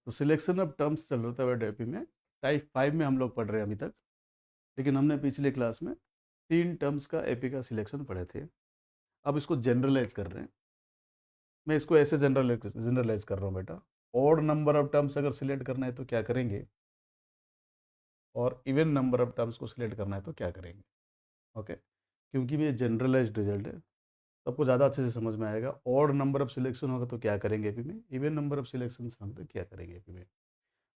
तो selection of terms चल रहा था बेटा एपी में। टाइप 5 में हम लोग पढ़ रहे हैं अभी तक, लेकिन हमने पिछले क्लास में 3 टर्म्स का एपी का सिलेक्शन पढ़े थे। अब इसको जनरलाइज कर रहे हैं। मैं इसको ऐसे जनरलाइज कर रहा हूँ बेटा। ऑड नंबर ऑफ टर्म्स अगर सिलेक्ट करना है तो क्या करेंगे, और इवन नंबर ऑफ टर्म्स को सिलेक्ट करना है तो क्या करेंगे। ओके, क्योंकि ये जनरलाइज्ड रिजल्ट है, सबको ज़्यादा अच्छे से समझ में आएगा। ऑड नंबर ऑफ सिलेक्शन होगा तो क्या करेंगे एपी में, इवन नंबर ऑफ सिलेक्शन होंगे तो क्या करेंगे एपी में।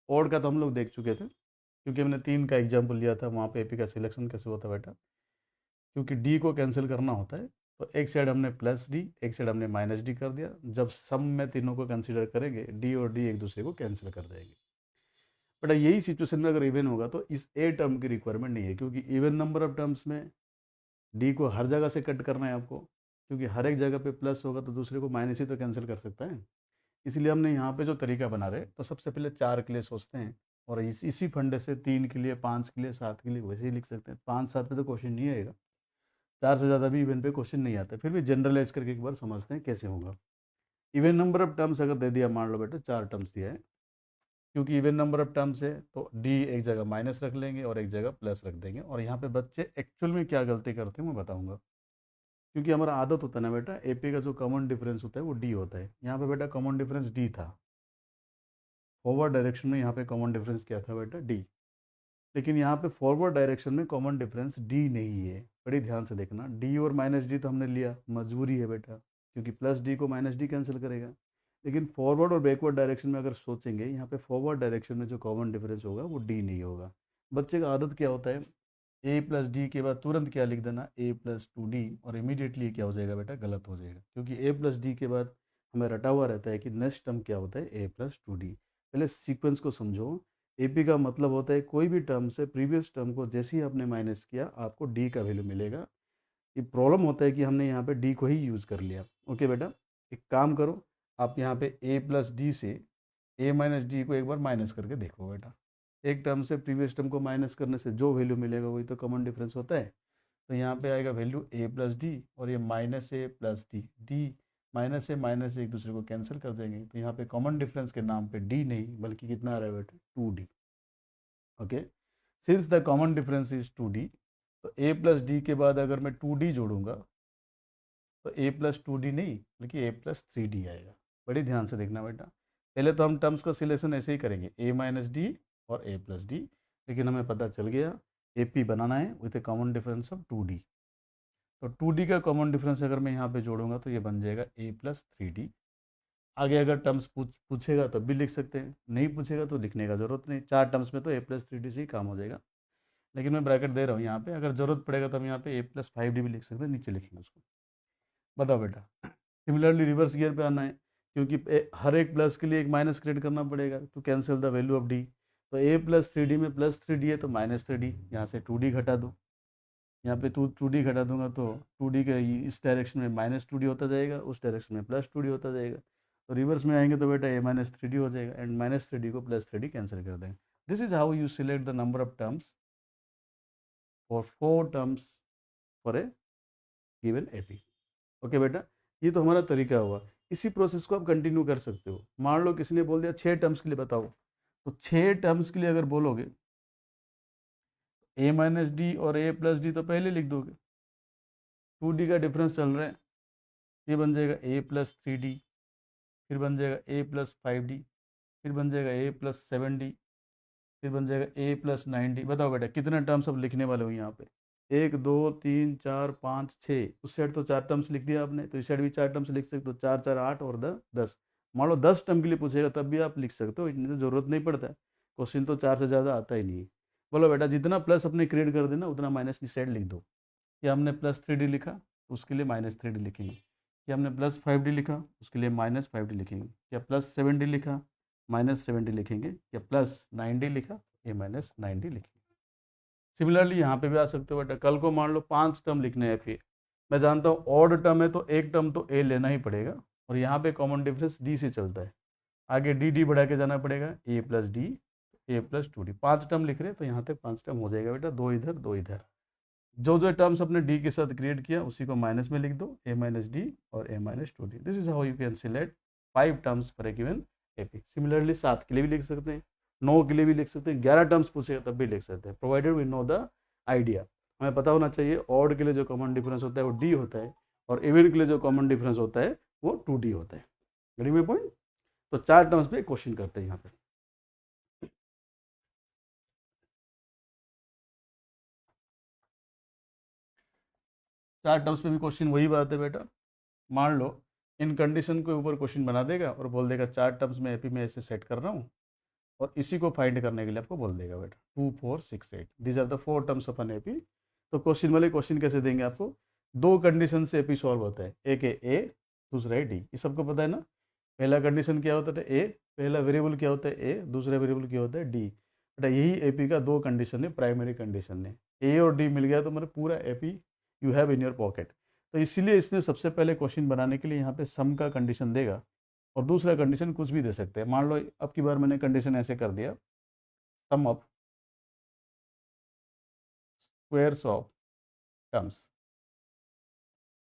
ऑड का तो हम लोग देख चुके थे, क्योंकि हमने 3 का एग्जाम्पल लिया था, वहाँ पे एपी का सिलेक्शन कैसे होता है बेटा। क्योंकि डी को कैंसिल करना होता है, तो एक साइड हमने प्लस डी, एक साइड हमने माइनस डी कर दिया। जब सम में तीनों को कंसीडर करेंगे, डी और डी एक दूसरे को कैंसिल कर देंगे। बट यही सिचुएशन में अगर इवन होगा तो इस ए टर्म की रिक्वायरमेंट नहीं है, क्योंकि इवन नंबर ऑफ टर्म्स में डी को हर जगह से कट करना है आपको, क्योंकि हर एक जगह पे प्लस होगा तो दूसरे को माइनस ही तो कैंसिल कर सकता है। इसलिए हमने यहाँ पे जो तरीका बना रहे, तो सबसे पहले 4 के लिए सोचते हैं, और इसी फंडे से 3 के लिए, 5 के लिए, 7 के लिए वैसे ही लिख सकते हैं। 5 7 पे तो क्वेश्चन नहीं आएगा, 4 से ज़्यादा भी इवन पे क्वेश्चन नहीं आता। फिर भी जनरलाइज करके एक बार समझते हैं कैसे होगा। इवन नंबर ऑफ टर्म्स अगर दे दिया, मान लो बेटा 4 टर्म्स दिया है, क्योंकि इवन नंबर ऑफ टर्म्स है तो डी एक जगह माइनस रख लेंगे और एक जगह प्लस रख देंगे। और यहाँ पे बच्चे एक्चुअल में क्या गलती करते हैं मैं बताऊंगा, क्योंकि हमारा आदत होता है ना बेटा, एपी का जो कॉमन डिफरेंस होता है वो डी होता है। यहाँ पे बेटा कॉमन डिफरेंस डी था, फॉरवर्ड डायरेक्शन में यहाँ पे कॉमन डिफरेंस क्या था बेटा, डी। लेकिन यहाँ पे फॉरवर्ड डायरेक्शन में कॉमन डिफरेंस डी नहीं है। बड़ी ध्यान से देखना, डी और माइनस डी तो हमने लिया, मजबूरी है बेटा, क्योंकि प्लस डी को माइनस डी कैंसिल करेगा। लेकिन फॉरवर्ड और बैकवर्ड डायरेक्शन में अगर सोचेंगे, यहाँ पे फॉरवर्ड डायरेक्शन में जो कॉमन डिफरेंस होगा वो डी नहीं होगा। बच्चे का आदत क्या होता है, ए प्लस डी के बाद तुरंत क्या लिख देना, ए प्लस टू डी, और इमीडिएटली क्या हो जाएगा बेटा, गलत हो जाएगा। क्योंकि ए प्लस डी के बाद हमें रटा हुआ रहता है कि नेक्स्ट टर्म क्या होता है, ए प्लस टू डी। पहले सीक्वेंस को समझो। एपी का मतलब होता है कोई भी टर्म से प्रीवियस टर्म को जैसे ही आपने माइनस किया आपको डी का वैल्यू मिलेगा। ये प्रॉब्लम होता है कि हमने यहाँ पे डी को ही यूज़ कर लिया। ओके बेटा, एक काम करो, आप यहाँ पे ए प्लस डी से ए माइनस डी को एक बार माइनस करके देखो बेटा। एक टर्म से प्रीवियस टर्म को माइनस करने से जो वैल्यू मिलेगा वही तो कॉमन डिफरेंस होता है। तो यहाँ पे आएगा वैल्यू ए प्लस डी, और ये माइनस ए प्लस डी, डी माइनस से एक दूसरे को कैंसिल कर देंगे। तो यहाँ पे कॉमन डिफरेंस के नाम पे डी नहीं बल्कि कितना आ रहा है बेटा, two D. Okay, since the common difference is two D, तो ए प्लस डी के बाद अगर मैं टू डी जोड़ूंगा तो ए प्लस टू डी नहीं बल्कि ए प्लस थ्री डी आएगा। बड़ी ध्यान से देखना बेटा, पहले तो हम टर्म्स का सिलेक्शन ऐसे ही करेंगे, ए माइनस डी और ए प्लस डी। लेकिन हमें पता चल गया ए पी बनाना है with a common difference of two D. तो टू डी का कॉमन डिफरेंस अगर मैं यहाँ पे जोड़ूंगा तो ये बन जाएगा ए प्लस थ्री डी। आगे अगर टर्म्स पूछेगा तब भी लिख सकते हैं, नहीं पूछेगा तो लिखने का जरूरत नहीं। 4 टर्म्स में तो ए प्लस थ्री डी से ही काम हो जाएगा। लेकिन मैं ब्रैकेट दे रहा हूँ यहाँ पे, अगर जरूरत पड़ेगा तो हम यहाँ पे ए प्लस फाइव डी भी लिख सकते हैं, नीचे लिखेंगे उसको। बताओ बेटा, सिमिलरली रिवर्स गियर पे आना है, क्योंकि हर एक प्लस के लिए एक माइनस क्रिएट करना पड़ेगा to cancel the value of D. तो ए प्लस थ्री डी में प्लस थ्री डी है तो माइनस थ्री डी, यहाँ से टू डी घटा दो। यहाँ पे टू डी घटा दूंगा तो टू डी का इस डायरेक्शन में माइनस टू डी होता जाएगा, उस डायरेक्शन में प्लस टू डी होता जाएगा। तो रिवर्स में आएंगे तो बेटा ए माइनस थ्री डी हो जाएगा, एंड माइनस थ्री डी को प्लस थ्री डी कैंसिल कर देंगे। This is how you select the number of terms for four terms for a given AP. Okay बेटा, ये तो हमारा तरीका हुआ। इसी प्रोसेस को आप कंटिन्यू कर सकते हो। मान लो किसी ने बोल दिया 6 टर्म्स के लिए बताओ, तो 6 टर्म्स के लिए अगर बोलोगे ए माइनस डी और ए प्लस डी तो पहले लिख दोगे, टू डी का डिफरेंस चल रहा है, ये बन जाएगा ए प्लस थ्री डी, फिर बन जाएगा ए प्लस फाइव डी, फिर बन जाएगा ए प्लस सेवन डी, फिर बन जाएगा ए प्लस नाइन डी। बताओ बेटा कितने टर्म्स अब लिखने वाले हो यहाँ पे, एक दो तीन चार पाँच छः। उस साइड तो 4 टर्म्स लिख दिया आपने, तो इस साइड भी 4 टर्म्स लिख सकते हो, 4 4 8 और 10। मान लो 10 टर्म के लिए पूछेगा तब भी आप लिख सकते हो, इतनी तो ज़रूरत नहीं पड़ता है, क्वेश्चन तो 4 से ज़्यादा आता ही नहीं है। बोलो बेटा, जितना प्लस अपने क्रिएट कर देना उतना माइनस की साइड लिख दो। या हमने प्लस थ्री डी लिखा उसके लिए माइनस थ्री डी लिखेंगे, या हमने प्लस फाइव डी लिखा उसके लिए माइनस फाइव डी लिखेंगे, या प्लस सेवन डी लिखा माइनस सेवन डी लिखेंगे, या प्लस नाइन डी लिखा ए माइनस नाइन डी लिखेंगे। सिमिलरली यहाँ पे भी आ सकते हो बेटा, कल को मान लो 5 टर्म लिखने हैं फिर, मैं जानता हूँ ऑड टर्म है तो एक टर्म तो ए लेना ही पड़ेगा, और यहाँ पे कॉमन डिफरेंस डी से चलता है, आगे डी डी बढ़ा के जाना पड़ेगा, ए प्लस डी, ए प्लस टू डी। 5 टर्म लिख रहे हैं तो यहाँ तक 5 टर्म हो जाएगा बेटा, दो इधर दो इधर। जो जो टर्म्स अपने डी के साथ क्रिएट किया उसी को माइनस में लिख दो, ए माइनस डी और A minus two D. This is how you can select 5 terms for a given AP. Similarly 7 के लिए भी लिख सकते हैं, 9 के लिए भी लिख सकते हैं, 11 टर्म्स पूछेगा तब भी लिख सकते हैं, provided we know the idea. हमें पता होना चाहिए ऑड के लिए जो कॉमन डिफरेंस होता है वो डी होता है, और इवन के लिए जो कॉमन डिफरेंस होता है वो 2D होता है। Getting my point? तो 4 टर्म्स पे क्वेश्चन करते हैं यहाँ पे। चार टर्म्स पे भी क्वेश्चन वही बात है बेटा, मान लो इन कंडीशन के ऊपर क्वेश्चन बना देगा और बोल देगा 4 टर्म्स में एपी में ऐसे सेट कर रहा हूँ, और इसी को फाइंड करने के लिए आपको बोल देगा बेटा 2 4 6 8 these are the 4 terms of an AP. तो क्वेश्चन वाले क्वेश्चन कैसे देंगे आपको, दो कंडीशन से एपी सॉल्व होता है, एक है ए, दूसरा है डी, ये सबको पता है ना। पहला कंडीशन क्या होता है ए, पहला वेरिएबल क्या होता है ए, दूसरा वेरिएबल क्या होता है डी। बेटा यही एपी का दो कंडीशन है, प्राइमरी कंडीशन है, ए और डी मिल गया तो मतलब पूरा AP you have in your pocket. तो इसीलिए इसने सबसे पहले क्वेश्चन बनाने के लिए यहाँ पे सम का कंडीशन देगा, और दूसरा कंडीशन कुछ भी दे सकते हैं। मान लो अब की बार मैंने कंडीशन ऐसे कर दिया, सम ऑफ स्क्वायर्स ऑफ टर्म्स,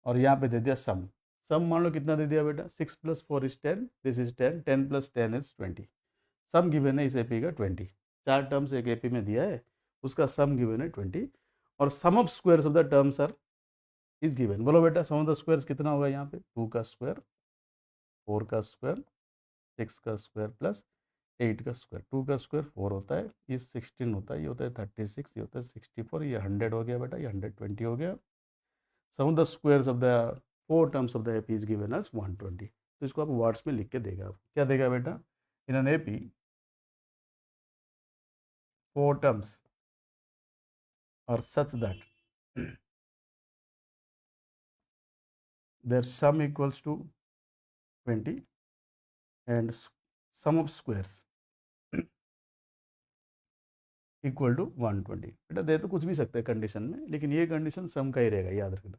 और यहाँ पे दे दिया सम। सम मान लो कितना दे दिया बेटा, 6 + 4 = 10, दिस इज 10, 10 + 10 = 20। सम गिवन है इस एपी का 20, चार टर्म्स एक एपी में दिया है, उसका सम गिवन है 20, और sum of squares of the terms are is given. बोलो बेटा सम ऑफ द स्क्वायर्स कितना होगा यहाँ पे, 2 का स्क्वायर, 4 का स्क्वायर, 6 का स्क्वायर प्लस 8 का स्क्वायर। 2 का स्क्वायर 4 होता है, ये 16 होता है, ये होता है 36, ये होता है 64, ये 100 हो गया बेटा, ये 120 हो गया। Sum of the squares of the 4 terms of the AP is given as 120। तो इसको आप वर्ड्स में लिख के देगा, आप क्या देगा बेटा, in an AP 4 terms are such that their sum equals to 20 and sum of squares equal to 120। बेटा दे तो कुछ भी सकते हैं कंडीशन में, लेकिन ये कंडीशन सम का ही रहेगा, याद रखना।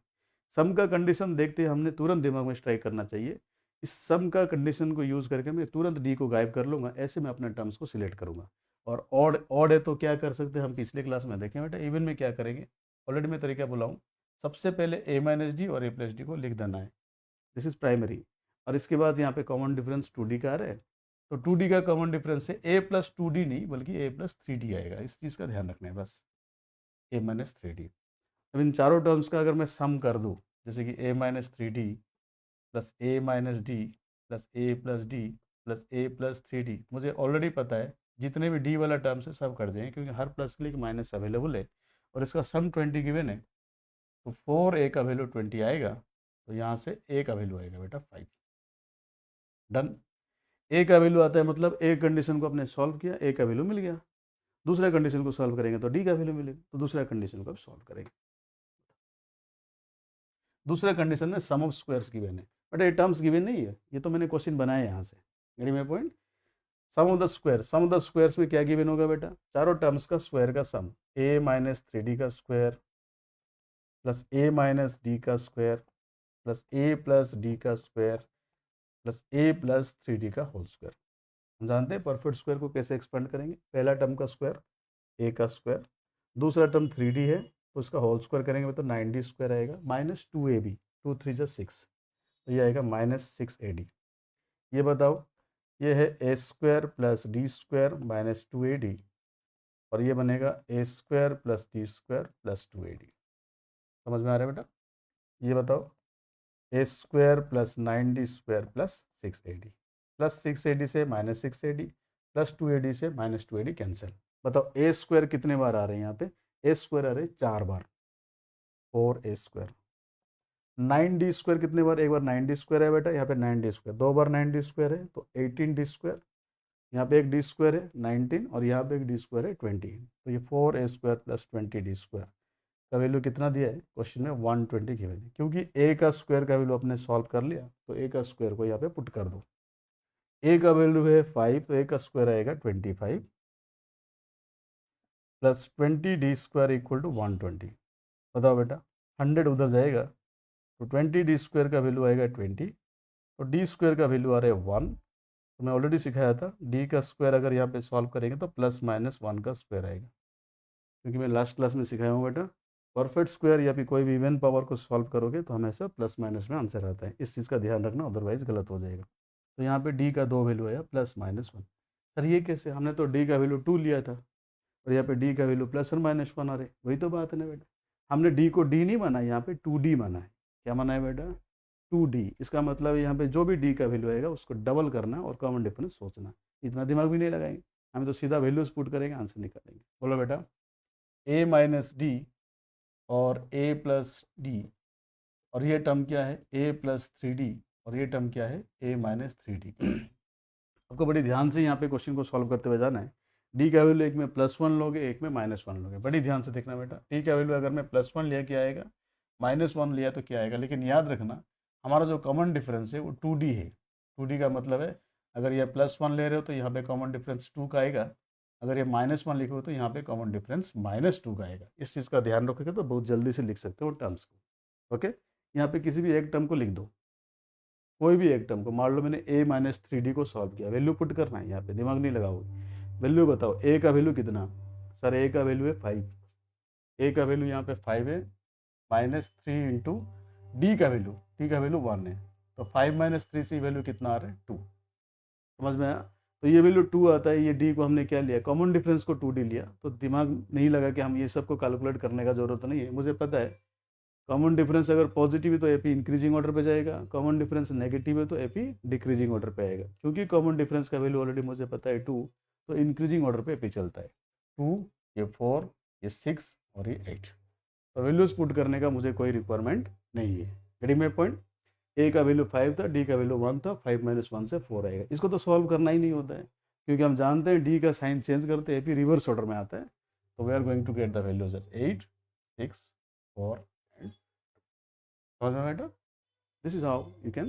सम का कंडीशन देखते हमने तुरंत दिमाग में स्ट्राइक करना चाहिए, इस सम का कंडीशन को यूज़ करके मैं तुरंत डी को गायब कर लूँगा, ऐसे मैं अपने टर्म्स को सिलेक्ट करूँगा। और ऑड ऑड है तो क्या कर सकते हैं हम, पिछले क्लास में देखें बेटा। इवन में क्या करेंगे, ऑलरेडी मैं तरीका बुलाऊँ, सबसे पहले a - डी और a + डी को लिख देना है, दिस इज प्राइमरी। और इसके बाद यहाँ पे कॉमन डिफरेंस 2D का आ रहा है, तो 2D का कॉमन डिफरेंस है a + 2D नहीं बल्कि a + 3D आएगा, इस चीज़ का ध्यान रखना है बस, a - 3D। अब इन चारों टर्म्स का अगर मैं सम कर दूँ, जैसे कि a - 3D plus a - d plus a + d plus a + 3D, मुझे ऑलरेडी पता है जितने भी d वाला टर्म्स है सब कर देंगे, क्योंकि हर प्लस के लिए एक माइनस अवेलेबल है, और इसका सम 20 गिवन है, तो 4a का वैल्यू 20 आएगा, तो यहाँ से a का वैल्यू आएगा बेटा 5। डन। a का वैल्यू आता है मतलब एक कंडीशन को आपने सॉल्व किया, a का वैल्यू मिल गया, दूसरा कंडीशन को सॉल्व करेंगे तो d का वैल्यू मिलेगा, तो दूसरा कंडीशन को आप सॉल्व करेंगे। दूसरा कंडीशन में सम ऑफ स्क्वायर्स गिवन है, बट ये टर्म्स गिवन नहीं है, ये तो मैंने क्वेश्चन बनाया यहाँ से। Getting my point? Sum of the square, sum of the squares में क्या गिवन होगा बेटा, चारों टर्म्स का स्क्वायर का सम, a - 3d का स्क्वायर प्लस a - d का स्क्वायर प्लस a + d का स्क्वायर प्लस a + 3d का होल स्क्वायर। हम जानते हैं परफेक्ट स्क्वायर को कैसे एक्सपेंड करेंगे, पहला टर्म का स्क्वायर a का स्क्वायर, दूसरा टर्म 3d है तो उसका होल स्क्वायर करेंगे तो 9d स्क्वायर आएगा, माइनस 2ab, 2 3 जा 6, तो ये आएगा -6ad। ये बताओ, ये है a square plus d square minus 2ad, और ये बनेगा a square plus d square plus 2ad। समझ में आ रहा है बेटा? ये बताओ, a square plus 9d square plus 6ad, plus 6ad से -6ad प्लस 2ad से -2ad कैंसिल। बताओ a स्क्वायर कितने बार आ रहे हैं यहाँ पे, a स्क्वायर आ रहे हैं 4 बार, 4a स्क्वायर। 9d स्क्वायर कितने बार, एक बार 9d स्क्वायर है बेटा, यहाँ पे 9d स्क्वायर, दो बार 9d स्क्वायर है तो 18d स्क्वायर, यहाँ पे एक d स्क्वायर है 19, और यहाँ पे एक d स्क्वायर है 20, तो ये 4a square plus 20d square का वैल्यू कितना दिया है क्वेश्चन में, 120 गिवन है। क्योंकि a का स्क्वायर का वैल्यू आपने सॉल्व कर लिया, तो a का स्क्वायर को यहाँ पे पुट कर दो, a का वैल्यू है 5, तो a का स्क्वायर आएगा 25 plus 20d square equal to 120। बताओ बेटा, 100 उधर जाएगा तो 20d स्क्वायर का वैल्यू आएगा 20, और d स्क्वायर का वैल्यू आ रहा है 1। तो मैं ऑलरेडी सिखाया था, d का स्क्वायर अगर यहाँ पे सॉल्व करेंगे तो +-1 का स्क्वायर आएगा, क्योंकि मैं लास्ट क्लास में सिखाया हूँ बेटा, परफेक्ट स्क्वायर या फिर कोई भी इवन पावर को सॉल्व करोगे तो हमेशा प्लस माइनस में आंसर आता है, इस चीज़ का ध्यान रखना, अदरवाइज गलत हो जाएगा। तो यहाँ पे डी का 2 वैल्यू आया +-1। सर ये कैसे, हमने तो डी का वैल्यू 2 लिया था और यहाँ पे डी का वैल्यू +और-1 आ रहे, वही तो बात है ना बेटा। हमने डी को डी नहीं माना, यहाँ पे 2D माना है। क्या माना है बेटा? 2D। इसका मतलब यहाँ पे जो भी डी का वैल्यू आएगा उसको डबल करना और कॉमन डिफरेंस सोचना। इतना दिमाग भी नहीं लगाएंगे, हम तो सीधा वैल्यूज पुट करेंगे, आंसर निकालेंगे। बोलो बेटा, a माइनस डी और a प्लस डी, और ये टर्म क्या है a प्लस 3D, और ये टर्म क्या है a माइनस 3D। आपको बड़ी ध्यान से यहाँ पे क्वेश्चन को सॉल्व करते हुए जाना है। डी का वैल्यू एक में +1 लोगे, एक में -1 लोगे। बड़ी ध्यान से देखना बेटा, डी का वैल्यू अगर मैं +1 लिया क्या आएगा, -1 लिया तो क्या आएगा। लेकिन याद रखना हमारा जो कॉमन डिफरेंस है वो 2D है। 2D का मतलब है अगर ये +1 ले रहे हो तो यहाँ पे कॉमन डिफरेंस 2 का आएगा, अगर ये -1 लिखो तो यहाँ पे कॉमन डिफरेंस -2 का आएगा। इस चीज़ का ध्यान रखोगे तो बहुत जल्दी से लिख सकते हो टर्म्स को। ओके, यहाँ पे किसी भी एक टर्म को लिख दो, कोई भी एक टर्म को। मान लो मैंने a माइनस 3D को सॉल्व किया, वैल्यू पुट करना है, यहाँ पे दिमाग नहीं लगाओगे। वैल्यू बताओ, a का वैल्यू कितना? सर a का वैल्यू है 5, a का वैल्यू यहाँ पे 5 है, -3 इंटू डी का वैल्यू, डी का वैल्यू 1 है, तो 5 माइनस 3 से वैल्यू कितना आ रहा है 2। समझ में आया? तो ये वैल्यू 2 आता है, ये डी को हमने क्या लिया, कॉमन डिफरेंस को 2D लिया। तो दिमाग नहीं लगा कि हम ये सब को कैलकुलेट करने का जरूरत नहीं है, मुझे पता है कॉमन डिफरेंस अगर पॉजिटिव है तो एपी इंक्रीजिंग ऑर्डर पे जाएगा, कॉमन डिफरेंस नेगेटिव है तो एपी डिक्रीजिंग ऑर्डर पे आएगा। क्योंकि कॉमन डिफरेंस का वैल्यू ऑलरेडी मुझे पता है 2, तो इंक्रीजिंग ऑर्डर पे एपी चलता है। 2, ये 4, ये 6 और ये 8। तो वैल्यूज पुट करने का मुझे कोई रिक्वायरमेंट नहीं है। Getting my point? ए का वैल्यू 5 था, डी का वैल्यू 1 था, 5 माइनस 1 से 4 आएगा। इसको तो सॉल्व करना ही नहीं होता है, क्योंकि हम जानते हैं डी का साइन चेंज करते एपी रिवर्स ऑर्डर में आता है। तो we are going to get the values as 8, 6, 4 and. Does that matter? This is how you can